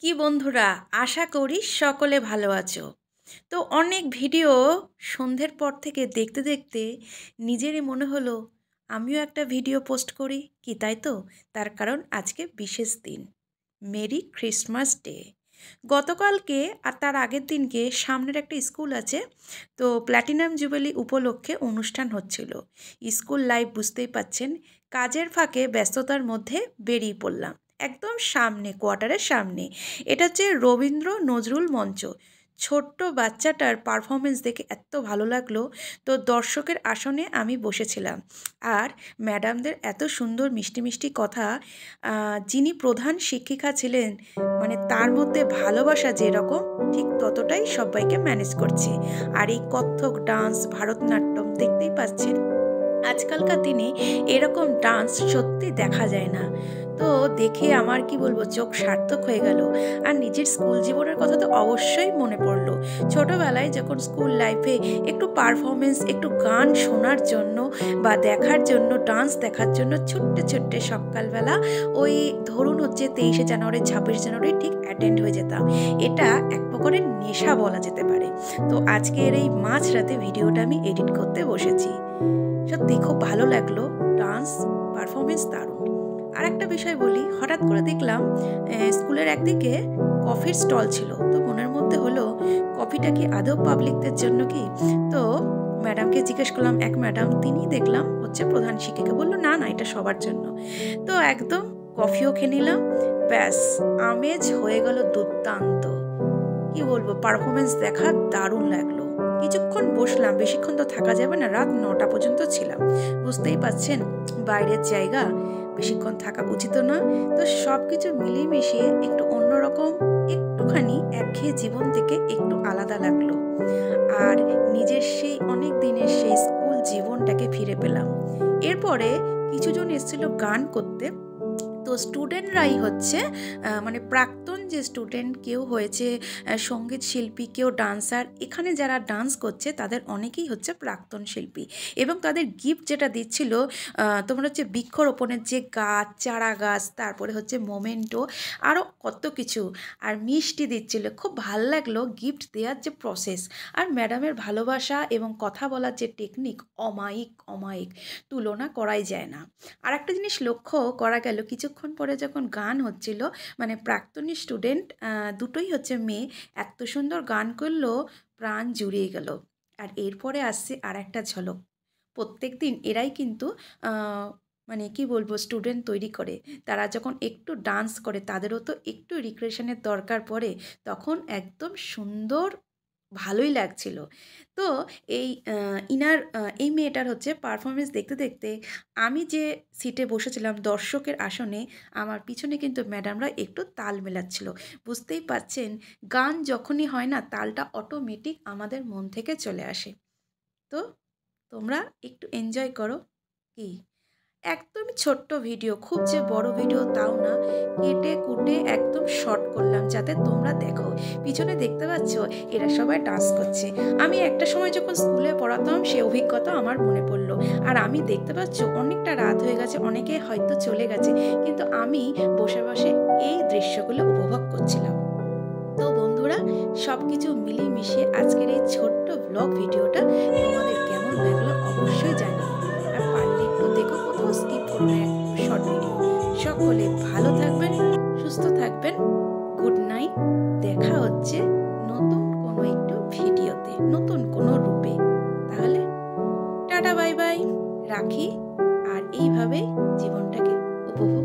কি বন্ধুরা, আশা করি সকলে ভালো আছো। তো অনেক ভিডিও সন্ধ্যের পর থেকে দেখতে দেখতে নিজেরই মনে হলো আমিও একটা ভিডিও পোস্ট করি কি, তাই তো? তার কারণ আজকে বিশেষ দিন, মেরি ক্রিসমাস ডে। গতকালকে আর তার আগের দিনকে সামনের একটা স্কুল আছে, তো প্ল্যাটিনাম জুবিলি উপলক্ষে অনুষ্ঠান হচ্ছিল। স্কুল লাইফ বুঝতেই পাচ্ছেন, কাজের ফাঁকে ব্যস্ততার মধ্যে বেরিয়ে পড়লাম একদম সামনে, কোয়ার্টারের সামনে। এটা হচ্ছে রবীন্দ্র নজরুল মঞ্চ। ছোট্ট বাচ্চাটার পারফরমেন্স দেখে এত ভালো লাগলো, তো দর্শকের আসনে আমি বসেছিলাম। আর ম্যাডামদের এত সুন্দর মিষ্টি মিষ্টি কথা। যিনি প্রধান শিক্ষিকা ছিলেন, মানে তার মধ্যে ভালোবাসা যেরকম, ঠিক ততটাই সবাইকে ম্যানেজ করছে। আর এই কত্থক ডান্স, ভারতনাট্যম দেখতেই পাচ্ছেন, আজকালকার দিনে এরকম ডান্স সত্যি দেখা যায় না। তো দেখে আমার কি বলবো, চোখ সার্থক হয়ে গেল। আর নিজের স্কুল জীবনের কথা তো অবশ্যই মনে পড়লো। ছোটোবেলায় যখন স্কুল লাইফে একটু পারফরমেন্স, একটু গান শোনার জন্য বা দেখার জন্য, ডান্স দেখার জন্য ছোট্ট ছোট্ট সকালবেলা ওই ধরুন হচ্ছে 23শে জানুয়ারি, 26 জানুয়ারি ঠিক অ্যাটেন্ড হয়ে যেতাম। এটা এক প্রকারের নেশা বলা যেতে পারে। তো আজকের এই মাঝরাতে ভিডিওটা আমি এডিট করতে বসেছি। সত্যি খুব ভালো লাগলো, ডান্স পারফরমেন্স দারুণ। আর একটা বিষয় বলি, হঠাৎ করে দেখলাম স্কুলের একদিকে কফির স্টল ছিল। তো মনের মধ্যে হলো, কফিটা কি আদৌ পাবলিকদের জন্য কি? তো ম্যাডামকে জিজ্ঞেস করলাম, এক ম্যাডাম, তিনি দেখলাম হচ্ছে প্রধান শিক্ষিকা, বললো না না, এটা সবার জন্য। তো একদম কফিও খেয়ে নিলাম, ব্যাস আমেজ হয়ে গেল দুর্দান্ত। কি বলবো, পারফরমেন্স দেখা দারুণ লাগলো। কিছুক্ষণ বসলাম, বেশিক্ষণ তো থাকা যাবে না, রাত 9টা পর্যন্ত ছিলাম। বুঝতেই পাচ্ছেন বাইরের জায়গা, বেশিক্ষণ থাকা উচিত না। তো সব কিছু মিলিয়ে মিশিয়ে একটু অন্যরকম, একটুখানি একঘেয়ে জীবন থেকে একটু আলাদা লাগলো। আর নিজের সেই অনেক দিনের সেই স্কুল জীবনটাকে ফিরে পেলাম। এরপরে কিছুজন এসেছিল গান করতে। তো স্টুডেন্টরাই হচ্ছে মানে প্রাক্তন যে স্টুডেন্ট, কেউ হয়েছে সঙ্গীত শিল্পী, কেউ ডান্সার। এখানে যারা ডান্স করছে তাদের অনেকেই হচ্ছে প্রাক্তন শিল্পী। এবং তাদের গিফট যেটা দিচ্ছিল, তোমার হচ্ছে বৃক্ষরোপণের যে গাছ, চারা গাছ, তারপরে হচ্ছে মোমেন্টো, আরও কত কিছু, আর মিষ্টি দিচ্ছিল। খুব ভাল লাগলো গিফট দেওয়ার যে প্রসেস। আর ম্যাডামের ভালোবাসা এবং কথা বলার যে টেকনিক, অমায়িক অমায়িক, তুলনা করাই যায় না। আর একটা জিনিস লক্ষ্য করা গেল, কিছুক্ষণ পরে যখন গান হচ্ছিল, মানে প্রাক্তনী স্টুডেন্ট দুটোই হচ্ছে মেয়ে, এত সুন্দর গান করলো, প্রাণ জুড়িয়ে গেল। আর এরপরে আসছে আর একটা ঝলক। প্রত্যেক দিন এরাই কিন্তু মানে কি বলবো, স্টুডেন্ট তৈরি করে। তারা যখন একটু ডান্স করে, তাদেরও তো একটু রিক্রিয়েশনের দরকার পড়ে, তখন একদম সুন্দর, ভালোই লাগছিল। তো এই এই মেয়েটার হচ্ছে পারফরমেন্স দেখতে দেখতে আমি যে সিটে বসেছিলাম দর্শকের আসনে, আমার পিছনে কিন্তু ম্যাডামরা একটু তাল মেলাচ্ছিল। বুঝতেই পাচ্ছেন, গান যখনই হয় না, তালটা অটোমেটিক আমাদের মন থেকে চলে আসে। তো তোমরা একটু এনজয় করো। কি, একদমই ছোট্ট ভিডিও, খুব যে বড় ভিডিও তাও না, কেটে কুটে একদম শর্ট করলাম যাতে তোমরা দেখো। পিছনে দেখতে পাচ্ছ এরা সবাই ডান্স করছে। আমি একটা সময় যখন স্কুলে পড়াতাম, সে অভিজ্ঞতা আমার মনে পড়লো। আর আমি দেখতে পাচ্ছ অনেকটা রাত হয়ে গেছে, অনেকে হয়তো চলে গেছে, কিন্তু আমি বসে বসে এই দৃশ্যগুলো উপভোগ করছিলাম। তো বন্ধুরা, সব কিছু মিলিয়ে মিশিয়ে আজকের এই ছোট্ট ব্লগ ভিডিওটা তোমাদের কেমন লাগলো অবশ্যই জানিও। আর পারলে একটু দেখো, কোথাও স্কিপ করো না, একদম শর্ট ভিডিও। সকলে ভালো থাকবেন, সুস্থ থাকবেন। Good night. দেখা হচ্ছে নতুন কোনো একটু ভিডিওতে, নতুন কোনো রূপে। তাহলে টাটা, বাই বাই, রাখি। আর এইভাবে জীবনটাকে উপভোগ